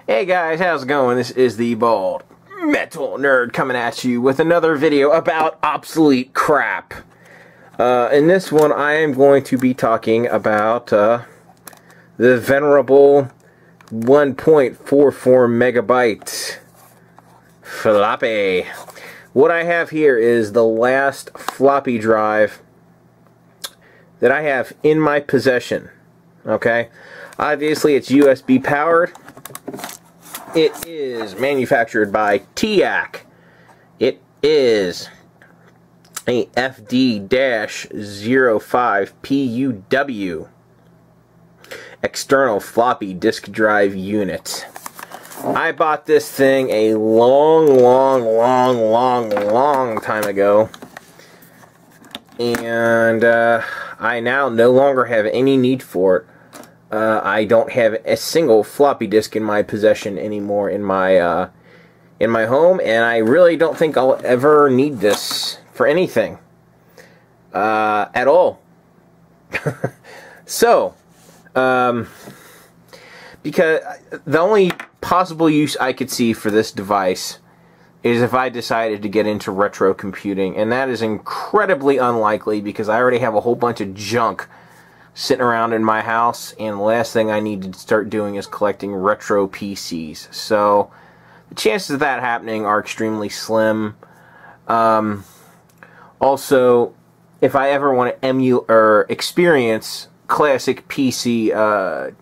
Hey guys, how's it going? This is the Bald Metal Nerd coming at you with another video about obsolete crap. In this one, I am going to be talking about the venerable 1.44 megabyte floppy. What I have here is the last floppy drive that I have in my possession. Okay, obviously it's USB powered. It is manufactured by TIAC. It is a FD-05PUW external floppy disk drive unit. I bought this thing a long time ago, and I now no longer have any need for it. I don't have a single floppy disk in my possession anymore in my home, and I really don't think I'll ever need this for anything at all. So, because the only possible use I could see for this device is if I decided to get into retro computing, and that is incredibly unlikely because I already have a whole bunch of junk sitting around in my house, and the last thing I need to start doing is collecting retro PCs. So the chances of that happening are extremely slim. Also, if I ever want to emulate or experience classic PC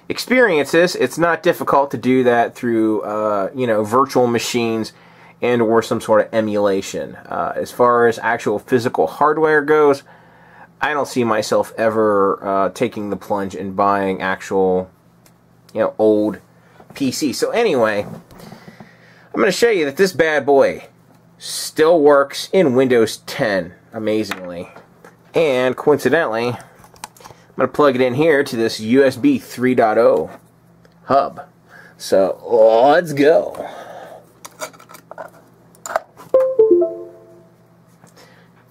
experiences, it's not difficult to do that through virtual machines and or some sort of emulation. As far as actual physical hardware goes, I don't see myself ever taking the plunge and buying actual, old PC. So anyway, I'm going to show you that this bad boy still works in Windows 10, amazingly. And coincidentally, I'm going to plug it in here to this USB 3.0 hub. So let's go.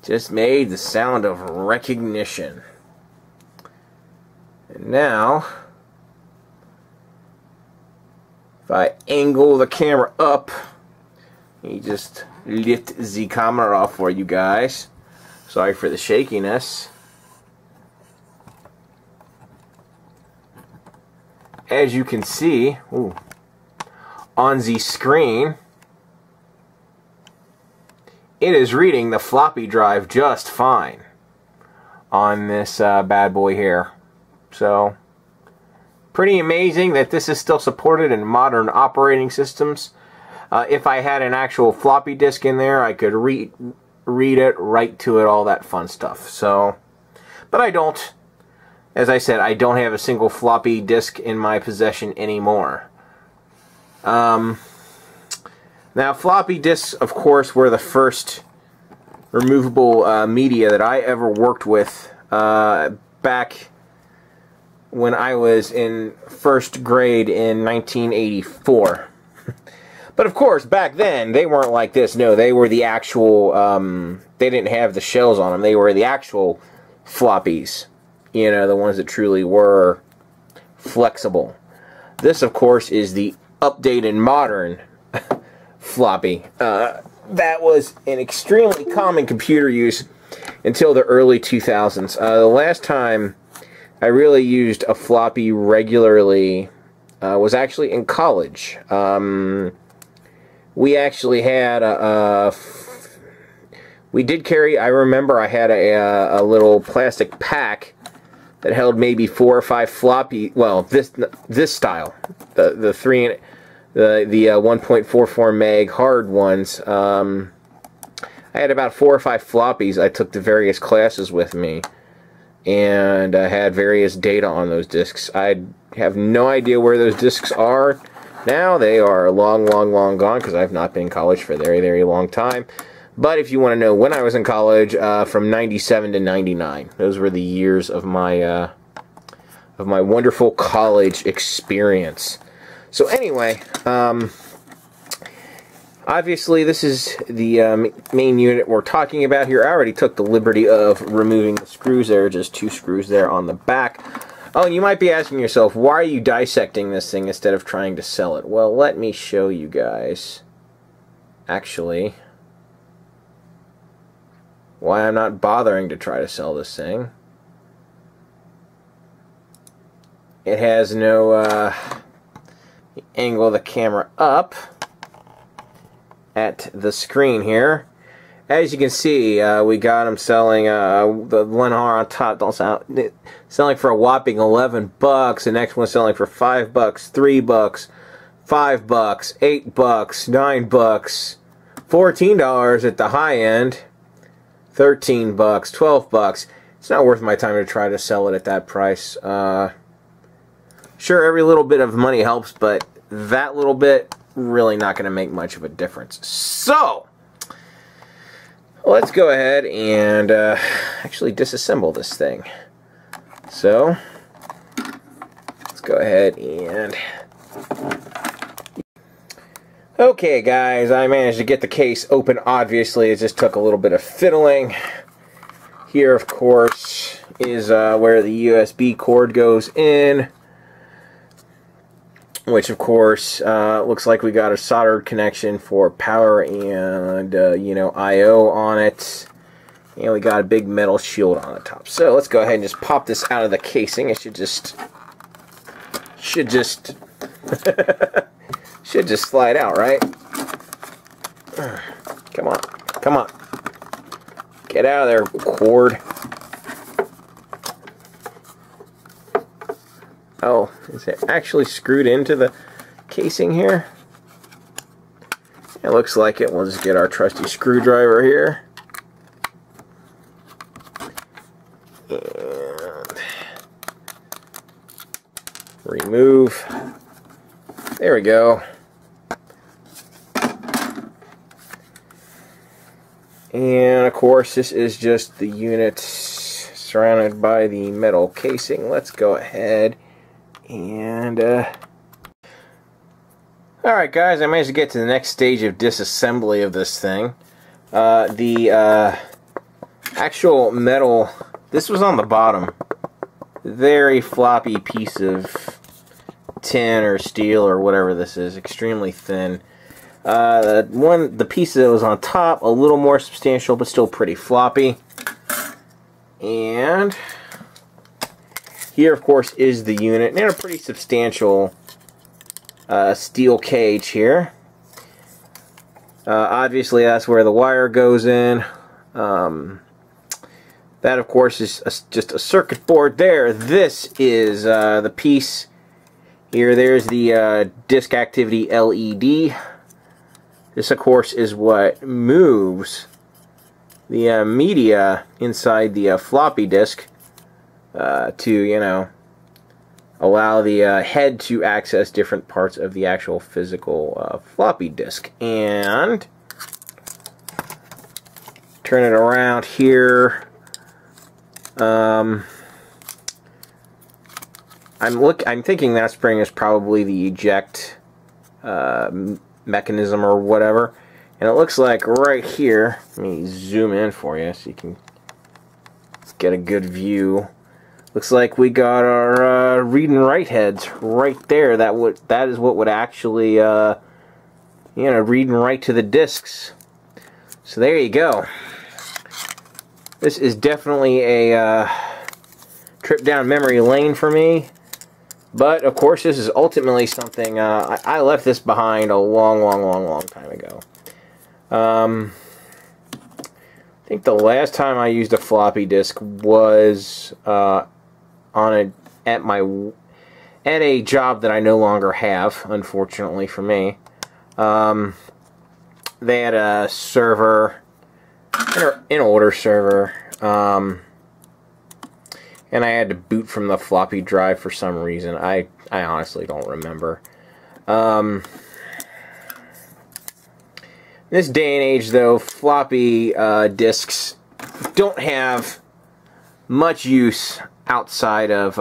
Just made the sound of recognition. And now, if I angle the camera up, let me just lift the camera off for you guys. Sorry for the shakiness. As you can see, on the screen, it is reading the floppy drive just fine on this bad boy here. So, pretty amazing that this is still supported in modern operating systems. If I had an actual floppy disk in there, I could read it, write to it, all that fun stuff. So, but I don't. As I said, I don't have a single floppy disk in my possession anymore. Now, floppy disks, of course, were the first removable media that I ever worked with back when I was in first grade in 1984. But, of course, back then, they weren't like this. No, they were the actual, they didn't have the shells on them. They were the actual floppies. The ones that truly were flexible. This, of course, is the updated modern floppy. That was an extremely common computer use until the early 2000s. The last time I really used a floppy regularly was actually in college. We actually had we did carry, I remember I had a little plastic pack that held maybe 4 or 5 floppy, well, this style, the 1.44 meg hard ones. I had about 4 or 5 floppies I took to various classes with me, and I had various data on those disks. I have no idea where those disks are now. They are long gone because I've not been in college for a very long time. But if you want to know when I was in college, from 97 to 99, those were the years of my wonderful college experience. So anyway, obviously this is the main unit we're talking about here. I already took the liberty of removing the screws there, just 2 screws there on the back. Oh, you might be asking yourself, why are you dissecting this thing instead of trying to sell it? Well, let me show you guys, actually, why I'm not bothering to try to sell this thing. It has no angle the camera up at the screen here. As you can see, we got them selling the one on top, selling for a whopping $11. The next one selling for $5, $3, $5, $8, $9, $14 at the high end, $13, $12. It's not worth my time to try to sell it at that price. Sure, every little bit of money helps, but that little bit really not going to make much of a difference. So let's go ahead and actually disassemble this thing. So let's go ahead and... Okay guys, I managed to get the case open. Obviously, it just took a little bit of fiddling. Here, of course, is where the USB cord goes in, which of course looks like we got a soldered connection for power and you know, I/O on it, and we got a big metal shield on the top. So let's go ahead and just pop this out of the casing. It should just should just slide out, right? Come on, come on, get out of there, cord. Oh, is it actually screwed into the casing here? It looks like it. We'll just get our trusty screwdriver here. And remove. There we go. And of course, this is just the unit surrounded by the metal casing. Let's go ahead and alright guys, I managed to get to the next stage of disassembly of this thing. The actual metal, this was on the bottom, very floppy piece of tin or steel or whatever this is, extremely thin. The piece that was on top, a little more substantial but still pretty floppy. And here, of course, is the unit, and a pretty substantial steel cage here. Obviously, that's where the wire goes in. That, of course, is just a circuit board there. This is the piece here. There's the disk activity LED. This, of course, is what moves the media inside the floppy disk. To, you know, allow the head to access different parts of the actual physical floppy disk. And turn it around here. I'm thinking that spring is probably the eject mechanism or whatever. And it looks like right here, let me zoom in for you so you can get a good view. Looks like we got our read and write heads right there. That is what would actually, you know, read and write to the discs. So there you go. This is definitely a trip down memory lane for me. But of course, this is ultimately something I left this behind a long time ago. I think the last time I used a floppy disk was at a job that I no longer have, unfortunately for me. They had a server, an older server, and I had to boot from the floppy drive for some reason. I honestly don't remember. This day and age, though, floppy disks don't have much use outside of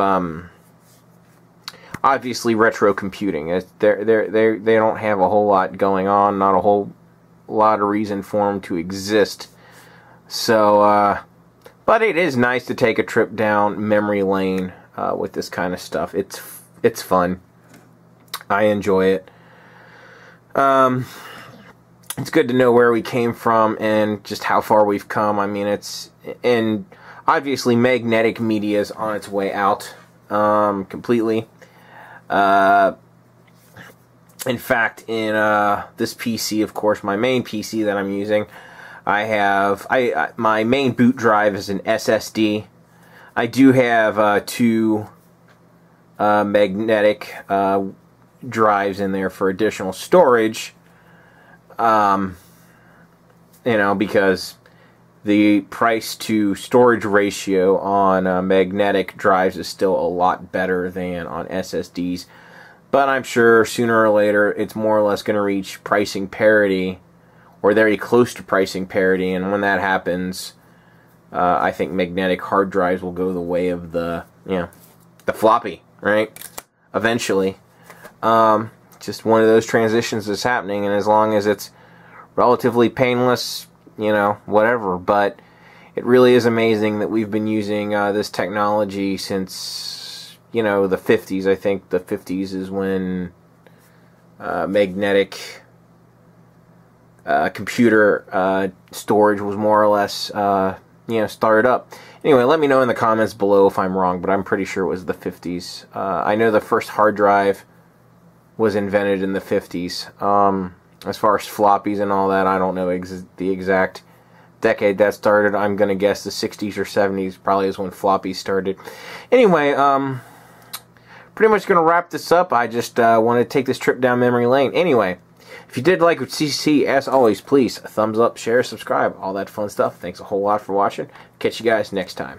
obviously retro computing. They don't have a whole lot going on, not a whole lot of reason for them to exist. So, but it is nice to take a trip down memory lane with this kind of stuff. It's fun. I enjoy it. It's good to know where we came from and just how far we've come. I mean, and obviously magnetic media is on its way out completely. In fact, in this PC, of course, my main PC that I'm using, my main boot drive is an SSD. I do have two magnetic drives in there for additional storage. You know, because the price to storage ratio on magnetic drives is still a lot better than on SSDs. But I'm sure sooner or later it's more or less going to reach pricing parity, or very close to pricing parity. And when that happens, I think magnetic hard drives will go the way of the floppy, right? Eventually. Just one of those transitions that's happening, and as long as it's relatively painless, you know, whatever. But it really is amazing that we've been using this technology since, you know, the 50s. I think the 50s is when magnetic computer storage was more or less, you know, started up. Anyway, let me know in the comments below if I'm wrong, but I'm pretty sure it was the 50s. I know the first hard drive was invented in the 50s. As far as floppies and all that, I don't know the exact decade that started. I'm going to guess the 60s or 70s probably is when floppies started. Anyway, pretty much going to wrap this up. I just want to take this trip down memory lane. Anyway, if you did like what you see, as always, please thumbs up, share, subscribe, all that fun stuff. Thanks a whole lot for watching. Catch you guys next time.